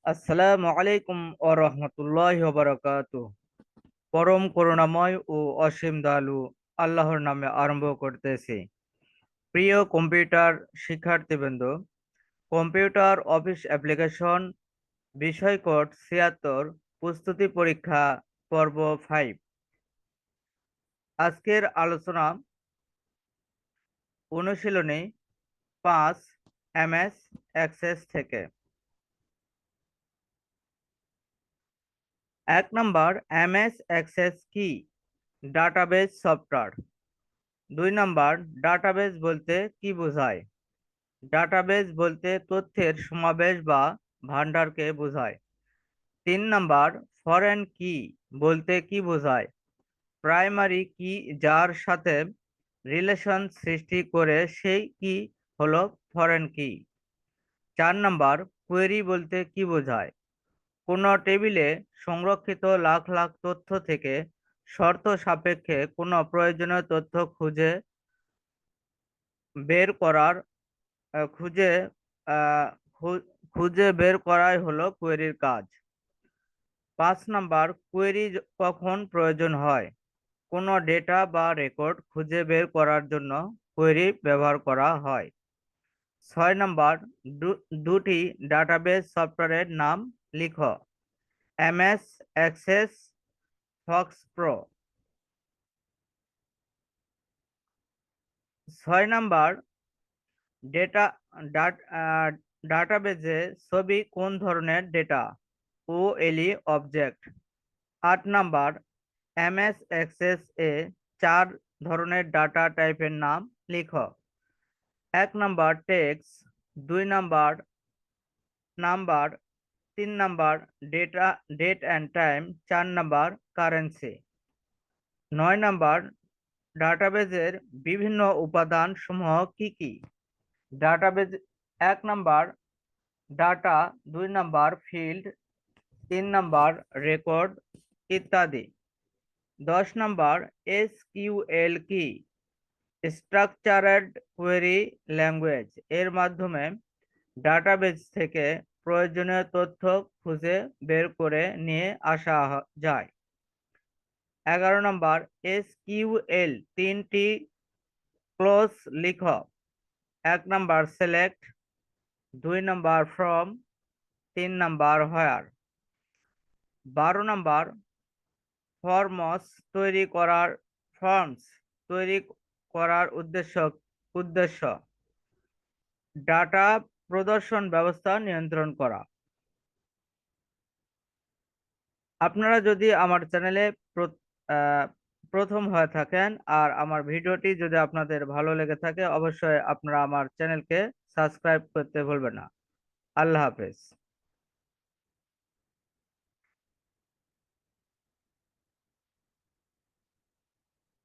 আসসালামু আলাইকুম ওয়া রাহমাতুল্লাহি ওয়া বারাকাতুহু। পরম করুণাময় ও অসীম দয়ালু আল্লাহর নামে আরম্ভ করতেছি। প্রিয় কম্পিউটার শিক্ষার্থীবৃন্দ, কম্পিউটার অফিস অ্যাপ্লিকেশন বিষয় কোড ৭৬ প্রস্তুতি পরীক্ষা পর্ব ৫। আজকের আলোচনা অনুশীলনী ৫ এমএস অ্যাক্সেস থেকে। ১ নাম্বার, এমএস অ্যাক্সেস কি? Database software. ২ নাম্বার, ডাটাবেজ বলতে কি বোঝায়? ডাটাবেজ বলতে তথ্যের সমাবেশ বা ভান্ডারকে বোঝায়। ৩ নাম্বার, ফরেন কি বলতে কি বোঝায়? প্রাইমারি কি যার সাথে রিলেশন সৃষ্টি করে সেই কি হলো ফরেন কি। ৪ নাম্বার, কোয়েরি বলতে কি বোঝায়? কোনো টেবিলে সংরক্ষিত লাখ লাখ তথ্য থেকে শর্ত সাপেক্ষে কোনো প্রয়োজনীয় তথ্য বের করার আ খুঁজে আ খু খুঁজে বের করাই হলো কোয়েরির কাজ। ৫ নাম্বার, কোয়েরি কখন প্রয়োজন হয়? কোনো ডেটা বা রেকর্ড খুঁজে বের করার জন্য কোয়েরি ব্যবহার করা হয়। ৬ নাম্বার, দু ২টি ডাটাবেজ সফটওয়্যারের নাম লিখো। MS access, FoxPro. ৬ number, data ডাট আ ডাটাবেজে ছবি কোন ধরনের data? OLE object. ৮ number, MS access এ ৪ ধরনের ডাটা টাইপের নাম লিখো। ১ number, text. ২ number, number. ৩ number, date and time. ৪ number, currency. ৯ number, ডাটাবেজের বিভিন্ন উপাদান সমূহ কি কি? Database ১ number, data. ২ number, field. ৩ number, record ইত্যাদি। ১০ নাম্বার, এসকিউএল কি? Structured query language. এর মাধ্যমে ডাটাবেজ থেকে প্রয়োজনীয় তথ্য খুঁজে বের করে নিয়ে আসা যায়। ১১ নাম্বার, এসকিউএল ৩টি ক্লজ লিখো। ১ number, select. ২ number, from. ৩ number, where. ১২ number, forms তৈরি করার উদ্দেশ্য ডাটা প্রদর্শন ব্যবস্থা নিয়ন্ত্রণ করা। আপনারা যদি আমার চ্যানেলে প্রথম হয়ে থাকেন আর আমার ভিডিওটি যদি আপনাদের ভালো লেগে থাকে, অবশ্যই আপনারা আমার চ্যানেলকে সাবস্ক্রাইব করতে ভুলবেন না। আল্লাহ হাফেজ।